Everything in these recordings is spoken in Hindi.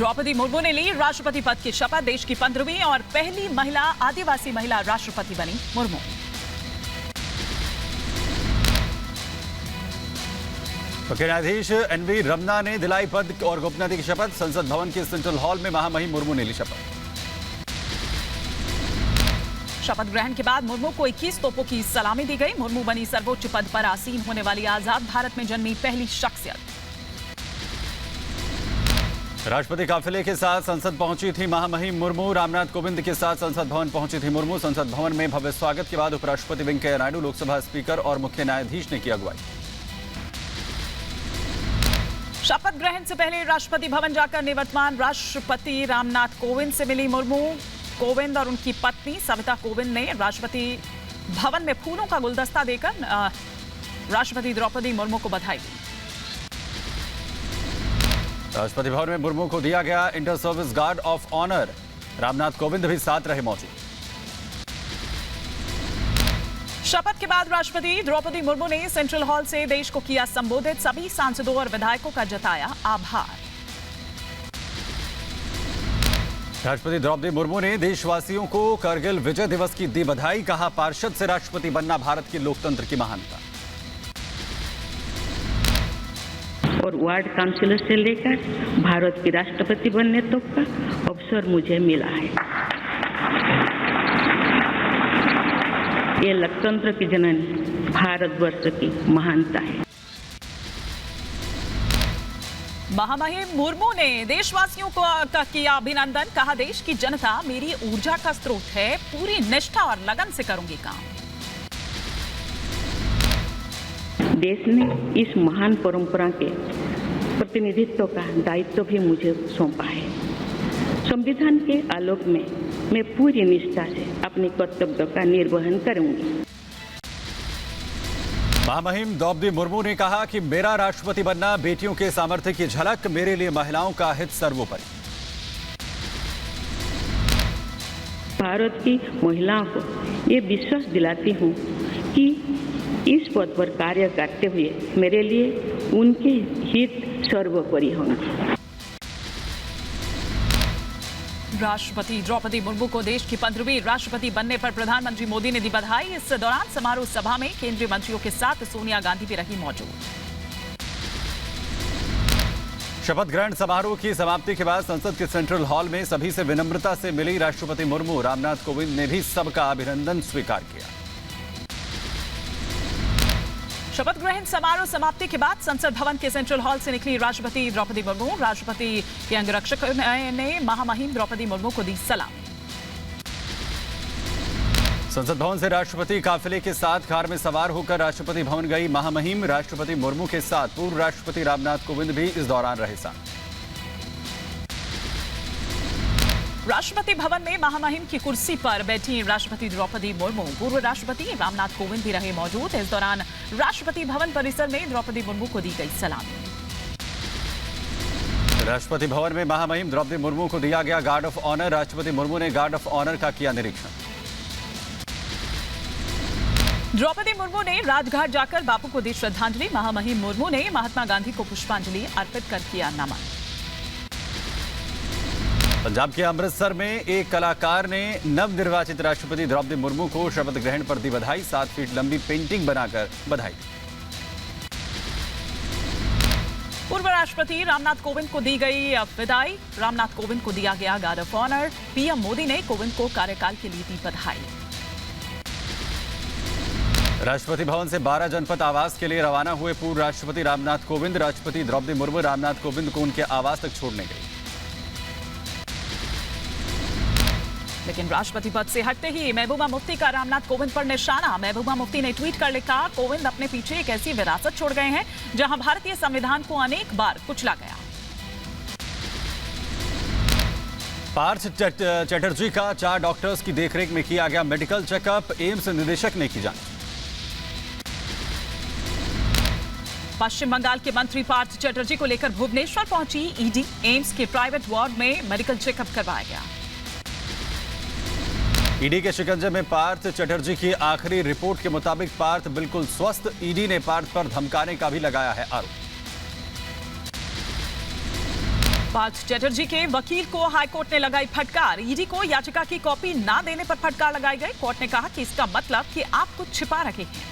द्रौपदी मुर्मू ने ली राष्ट्रपति पद की शपथ। देश की 15वीं और पहली महिला आदिवासी महिला राष्ट्रपति बनी मुर्मू। मुख्य न्यायाधीश एनवी रमना ने दिलाई पद और गोपनीयता की शपथ। संसद भवन के सेंट्रल हॉल में महामहिम मुर्मू ने ली शपथ। शपथ ग्रहण के बाद मुर्मू को 21 तोपों की सलामी दी गई। मुर्मू बनी सर्वोच्च पद पर आसीन होने वाली आजाद भारत में जन्मी पहली शख्सियत। राष्ट्रपति काफिले के साथ संसद पहुंची थी महामहिम मुर्मू। रामनाथ कोविंद के साथ संसद भवन पहुंची थी मुर्मू। संसद भवन में भव्य स्वागत के बाद उपराष्ट्रपति वेंकैया नायडू, लोकसभा स्पीकर और मुख्य न्यायाधीश ने की अगुवाई। शपथ ग्रहण से पहले राष्ट्रपति भवन जाकर निवर्तमान राष्ट्रपति रामनाथ कोविंद से मिली मुर्मू। कोविंद और उनकी पत्नी सविता कोविंद ने राष्ट्रपति भवन में फूलों का गुलदस्ता देकर राष्ट्रपति द्रौपदी मुर्मू को बधाई दी। राष्ट्रपति भवन में मुर्मू को दिया गया inter service guard of honour. Ramnath Kovind भी साथ रहे मौजूद। शपथ के बाद राष्ट्रपति द्रौपदी मुर्मू ने सेंट्रल हॉल से देश को किया संबोधित। सभी सांसदों और विधायकों का जताया आभार। राष्ट्रपति द्रौपदी मुर्मू ने देशवासियों को करगिल विजय दिवस की दी बधाई। कहा, पार्षद से राष्ट्रपति बनना भारत के लोकतंत्र की महानता। और वार्ड काउंसिलर से लेकर भारत की राष्ट्रपति बनने तक का अवसर मुझे मिला है। ये लोकतंत्र की जननी भारतवर्ष की महानता है। महामहिम मुर्मू ने देशवासियों को किया अभिनंदन। कहा, देश की जनता मेरी ऊर्जा का स्रोत है। पूरी निष्ठा और लगन से करूंगी काम। देश ने इस महान परंपरा के प्रतिनिधित्व का दायित्व भी मुझे सौंपा है। संविधान के आलोक में मैं पूरी निष्ठा से अपने कर्तव्य का निर्वहन करूंगी। महामहिम द्रौपदी मुर्मू ने कहा कि मेरा राष्ट्रपति बनना बेटियों के सामर्थ्य की झलक। मेरे लिए महिलाओं का हित सर्वोपरि। भारत की महिलाओं को ये विश्वास दिलाती हूँ कि इस पद पर कार्य करते हुए मेरे लिए उनके हित सर्वोपरि होंगे। राष्ट्रपति द्रौपदी मुर्मू को देश की 15वीं राष्ट्रपति बनने पर प्रधानमंत्री मोदी ने दी बधाई। इस दौरान समारोह सभा में केंद्रीय मंत्रियों के साथ सोनिया गांधी भी रही मौजूद। शपथ ग्रहण समारोह की समाप्ति के बाद संसद के सेंट्रल हॉल में सभी से विनम्रता से मिली राष्ट्रपति मुर्मू। रामनाथ कोविंद ने भी सबका अभिनंदन स्वीकार किया। शपथ ग्रहण समारोह समाप्ति के बाद संसद भवन के सेंट्रल हॉल से निकली राष्ट्रपति द्रौपदी मुर्मू। राष्ट्रपति के अंगरक्षक ने महामहिम द्रौपदी मुर्मू को दी सलामी। संसद भवन से राष्ट्रपति काफिले के साथ कार में सवार होकर राष्ट्रपति भवन गई महामहिम। राष्ट्रपति मुर्मू के साथ पूर्व राष्ट्रपति रामनाथ कोविंद भी इस दौरान रहे साथ। राष्ट्रपति भवन में महामहिम की कुर्सी पर बैठी राष्ट्रपति द्रौपदी मुर्मू, पूर्व राष्ट्रपति रामनाथ कोविंद भी रहे मौजूद। इस दौरान राष्ट्रपति भवन परिसर में द्रौपदी मुर्मू को दी गई सलामी। राष्ट्रपति भवन में महामहिम द्रौपदी मुर्मू को दिया गया गार्ड ऑफ ऑनर। राष्ट्रपति मुर्मू ने गार्ड ऑफ ऑनर का किया निरीक्षण। द्रौपदी मुर्मू ने राजघाट जाकर बापू को दी श्रद्धांजलि। महामहिम मुर्मू ने महात्मा गांधी को पुष्पांजलि अर्पित कर किया नमन। पंजाब के अमृतसर में एक कलाकार ने नवनिर्वाचित राष्ट्रपति द्रौपदी मुर्मू को शपथ ग्रहण पर दी बधाई। 7 फीट लंबी पेंटिंग बनाकर बधाई। पूर्व राष्ट्रपति रामनाथ कोविंद को दी गई विदाई। रामनाथ कोविंद को दिया गया guard of honour. PM Modi ने कोविंद को कार्यकाल के लिए दी बधाई। राष्ट्रपति भवन से 12 जनपद आवास के लिए रवाना हुए पूर्व राष्ट्रपति रामनाथ कोविंद। राष्ट्रपति द्रौपदी मुर्मू रामनाथ कोविंद को उनके आवास तक छोड़ने गई। लेकिन राष्ट्रपति पद से हटते ही महबूबा मुफ्ती का रामनाथ कोविंद पर निशाना। महबूबा मुफ्ती ने ट्वीट कर लिखा, कोविंद अपने पीछे एक ऐसी विरासत छोड़ गए हैं जहां भारतीय संविधान को अनेक बार कुचला गया। पार्थ चटर्जी का 4 डॉक्टर्स की देखरेख में किया गया मेडिकल चेकअप। एम्स निदेशक ने की जांच। पश्चिम बंगाल के मंत्री पार्थ चटर्जी को लेकर भुवनेश्वर पहुंची ईडी। एम्स के प्राइवेट वार्ड में मेडिकल चेकअप करवाया गया। ईडी के शिकंजे में पार्थ चटर्जी की आखिरी रिपोर्ट के मुताबिक पार्थ बिल्कुल स्वस्थ। ईडी ने पार्थ पर धमकाने का भी लगाया है आरोप। पार्थ चैटर्जी के वकील को हाईकोर्ट ने लगाई फटकार। ईडी को याचिका की कॉपी ना देने पर फटकार लगाई गई। कोर्ट ने कहा कि इसका मतलब कि आप कुछ छिपा रहे हैं।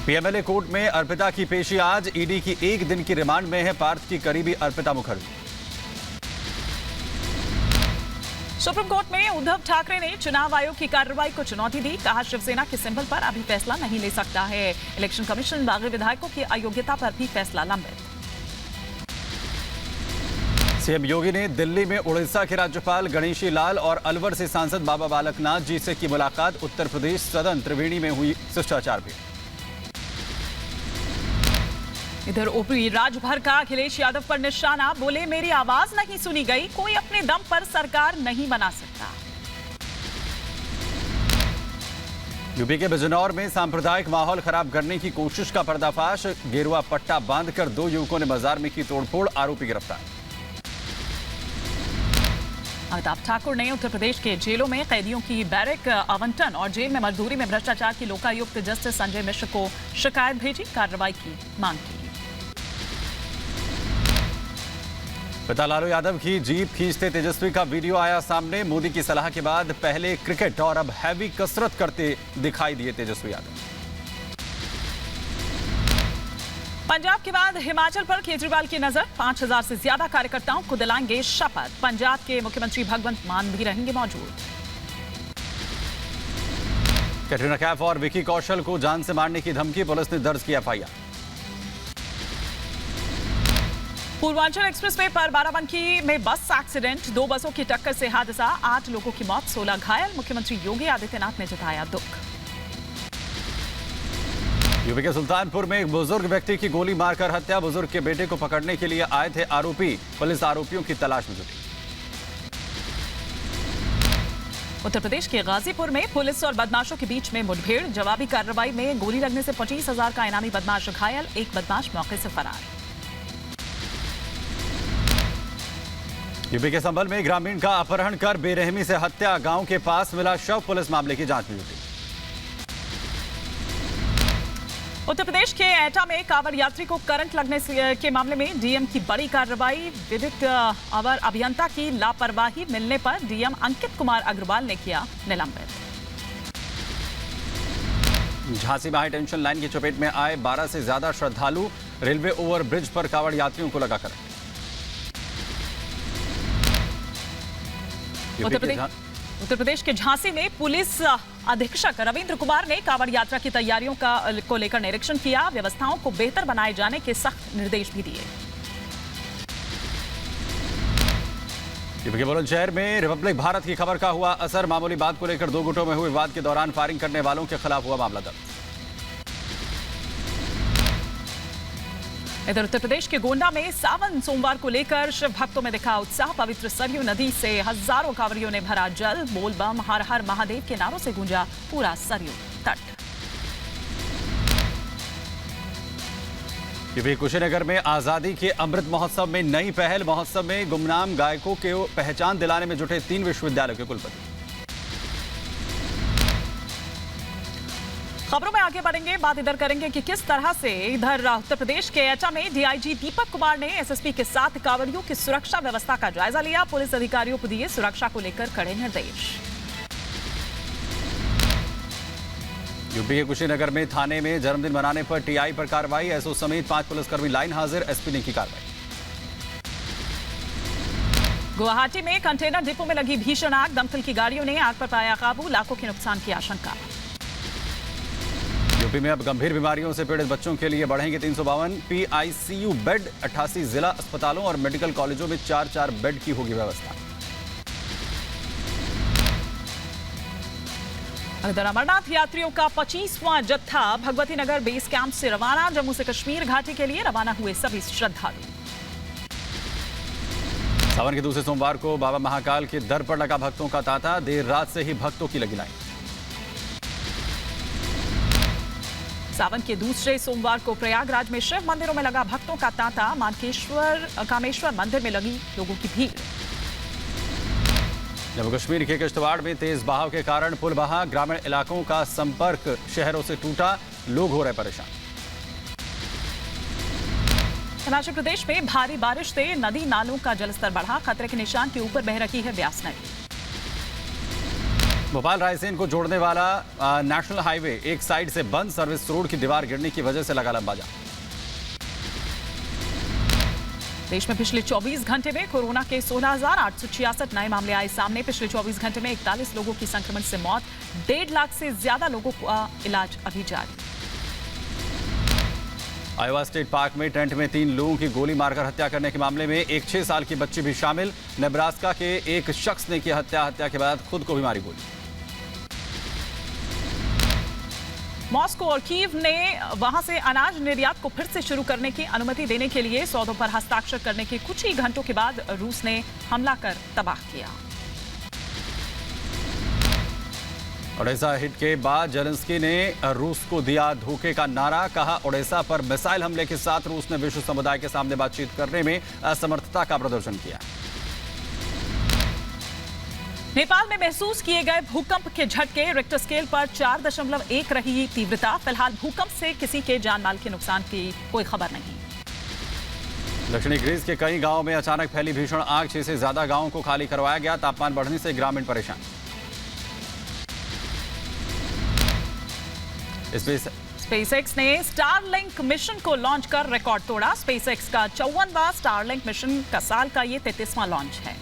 पीएमएलए कोर्ट में अर्पिता की पेशी आज। ईडी की 1 दिन की रिमांड में है पार्थ की करीबी अर्पिता मुखर्जी। सुप्रीम कोर्ट में उद्धव ठाकरे ने चुनाव आयोग की कार्रवाई को चुनौती दी। कहा शिवसेना के सिंबल पर अभी फैसला नहीं ले सकता है। इलेक्शन कमीशन बागी विधायकों की अयोग्यता पर भी फैसला लंबित। सीएम योगी ने दिल्ली में उड़ीसा के राज्यपाल गणेशी लाल और अलवर से सांसद बाबा बालकनाथ जी से की मुलाकात। उत्तर प्रदेश सदन त्रिवेणी में हुई शिष्टाचार भी। इधर ओपी राजभर का अखिलेश यादव पर निशाना। बोले मेरी आवाज नहीं सुनी गई, कोई अपने दम पर सरकार नहीं बना सकता। यूपी के बिजनौर में सांप्रदायिक माहौल खराब करने की कोशिश का पर्दाफाश। गेरुआ पट्टा बांधकर 2 युवकों ने बाजार में की तोड़फोड़। आरोपी गिरफ्तार। अमिताभ ठाकुर ने उत्तर प्रदेश के जेलों में कैदियों की बैरक आवंटन और जेल में मजदूरी में भ्रष्टाचार की लोकायुक्त जस्टिस संजय मिश्र को शिकायत भेजी। कार्रवाई की मांग की। पिता लालू यादव की जीप खींचते तेजस्वी का वीडियो आया सामने। मोदी की सलाह के बाद पहले क्रिकेट और अब हैवी कसरत करते दिखाई दिए तेजस्वी यादव। पंजाब के बाद हिमाचल पर केजरीवाल की नजर। 5000 से ज्यादा कार्यकर्ताओं को दिलाएंगे शपथ। पंजाब के मुख्यमंत्री भगवंत मान भी रहेंगे मौजूद। कैटरीना कैफ और विकी कौशल को जान से मारने की धमकी। पुलिस ने दर्ज किया एफआईआर। पूर्वांचल एक्सप्रेस वे पर बाराबंकी में बस एक्सीडेंट। 2 बसों की टक्कर से हादसा। 8 लोगों की मौत, 16 घायल। मुख्यमंत्री योगी आदित्यनाथ ने जताया दुख। यूपी के सुल्तानपुर में एक बुजुर्ग व्यक्ति की गोली मारकर हत्या। बुजुर्ग के बेटे को पकड़ने के लिए आए थे आरोपी। पुलिस आरोपियों की तलाश में जुटी। उत्तर प्रदेश के गाजीपुर में पुलिस और बदमाशों के बीच में मुठभेड़। जवाबी कार्रवाई में गोली लगने से 25,000 का इनामी बदमाश घायल। एक बदमाश मौके से फरार। यूपी के संभल में ग्रामीण का अपहरण कर बेरहमी से हत्या। गांव के पास मिला शव। पुलिस मामले की जांच में जुटी। उत्तर प्रदेश के एटा में कांवड़ यात्री को करंट लगने के मामले में डीएम की बड़ी कार्रवाई। विद्युत अवर अभियंता की लापरवाही मिलने पर डीएम अंकित कुमार अग्रवाल ने किया निलंबित। झांसी में हाई टेंशन लाइन की चपेट में आए 12 से ज्यादा श्रद्धालु। रेलवे ओवरब्रिज पर कांवड़ यात्रियों को लगा करंट। उत्तर प्रदेश के झांसी में पुलिस अधीक्षक रविंद्र कुमार ने कांवड़ यात्रा की तैयारियों को लेकर निरीक्षण किया। व्यवस्थाओं को बेहतर बनाए जाने के सख्त निर्देश भी दिए। यूपी के बुलंदशहर में रिपब्लिक भारत की खबर का हुआ असर। मामूली बात को लेकर 2 गुटों में हुए विवाद के दौरान फायरिंग करने वालों के खिलाफ हुआ मामला दर्ज। इधर उत्तर प्रदेश के गोंडा में सावन सोमवार को लेकर शिव भक्तों में दिखा उत्साह। पवित्र सरयू नदी से हजारों कांवरियों ने भरा जल। बोल बम हर हर महादेव के नारों से गूंजा पूरा सरयू तट। यूपी कुशीनगर में आजादी के अमृत महोत्सव में नई पहल। महोत्सव में गुमनाम गायकों को पहचान दिलाने में जुटे 3 विश्वविद्यालयों के कुलपति। खबरों में आगे बढ़ेंगे। बात इधर करेंगे कि किस तरह से इधर उत्तर प्रदेश के एटा में डीआईजी दीपक कुमार ने एसएसपी के साथ कांवड़ियों की सुरक्षा व्यवस्था का जायजा लिया। पुलिस अधिकारियों को दिए सुरक्षा को लेकर कड़े निर्देश। यूपी के कुशीनगर में थाने में जन्मदिन मनाने पर टीआई पर कार्रवाई। एसओ समेत 5 पुलिसकर्मी लाइन हाजिर। एसपी ने की कार्रवाई। गुवाहाटी में कंटेनर डिपो में लगी भीषण आग। दमकल की गाड़ियों ने आग पर पाया काबू। लाखों के नुकसान की आशंका। यूपी में अब गंभीर बीमारियों से पीड़ित बच्चों के लिए बढ़ेंगे 352 पीआईसीयू बेड। 88 जिला अस्पतालों और मेडिकल कॉलेजों में 4-4 बेड की होगी व्यवस्था। इधर अमरनाथ यात्रियों का 25वां जत्था भगवती नगर बेस कैंप से रवाना। जम्मू से कश्मीर घाटी के लिए रवाना हुए सभी श्रद्धालु। सावन के दूसरे सोमवार को बाबा महाकाल के दर पर लगा भक्तों का तांता। देर रात से ही भक्तों की लगी लाइन। सावन के दूसरे सोमवार को प्रयागराज में शिव मंदिरों में लगा भक्तों का तांता। कामेश्वर मंदिर में लगी लोगों की भीड़। जम्मू कश्मीर के किश्तवाड़ में तेज बहाव के कारण पुल बहा। ग्रामीण इलाकों का संपर्क शहरों से टूटा। लोग हो रहे परेशान। हिमाचल प्रदेश में भारी बारिश से नदी नालों का जलस्तर बढ़ा, खतरे के निशान के ऊपर बह रही है ब्यास नदी। भोपाल रायसेन को जोड़ने वाला नेशनल हाईवे एक साइड से बंद, सर्विस रोड की दीवार गिरने की वजह से लगा लंबा जाम। देश में पिछले 24 घंटे में कोरोना के 16,866 नए मामले आए सामने। पिछले 24 घंटे में 41 लोगों की संक्रमण से मौत, 1.5 लाख से ज्यादा लोगों का इलाज अभी जारी। आयोवा स्टेट पार्क में टेंट में 3 लोगों की गोली मारकर हत्या करने के मामले में एक 6 साल की बच्ची भी शामिल। नेब्रास्का के एक शख्स ने की हत्या के बाद खुद को भी मारी गोली। मॉस्को और कीव ने वहां से अनाज निर्यात को फिर से शुरू करने की अनुमति देने के लिए सौदों पर हस्ताक्षर करने के कुछ ही घंटों के बाद रूस ने हमला कर तबाह किया। ओडेसा हिट के बाद जेलेंस्की ने रूस को दिया धोखे का नारा, कहा ओडेसा पर मिसाइल हमले के साथ रूस ने विश्व समुदाय के सामने बातचीत करने में असमर्थता का प्रदर्शन किया। नेपाल में महसूस किए गए भूकंप के झटके, रिक्टर स्केल पर 4.1 रही तीव्रता। फिलहाल भूकंप से किसी के जान माल के नुकसान की कोई खबर नहीं। दक्षिणी ग्रीस के कई गांवों में अचानक फैली भीषण आग, 6 से ज्यादा गांवों को खाली करवाया गया। तापमान बढ़ने से ग्रामीण परेशान। स्पेसएक्स ने स्टारलिंक मिशन को लॉन्च कर रिकॉर्ड तोड़ा। स्पेसएक्स का 54वां स्टारलिंक मिशन का साल का ये 33वां लॉन्च है।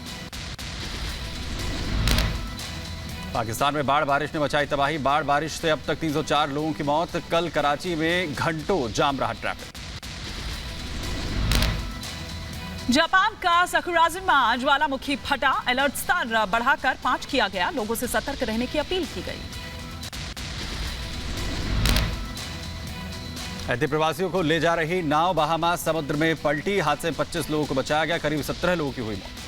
पाकिस्तान में बाढ़ बारिश ने मचाई तबाही, बाढ़ बारिश से अब तक 304 लोगों की मौत। कल कराची में घंटों जाम रहा ट्रैफिक। जापान का सकुराजिमा ज्वालामुखी फटा, अलर्ट स्तर बढ़ाकर 5 किया गया। लोगों से सतर्क रहने की अपील की गई। ऐतिहासिक प्रवासियों को ले जा रही नाव बहामास समुद्र में पलटी, हादसे में 25 लोगों को बचाया गया, करीब 17 लोगों की हुई मौत।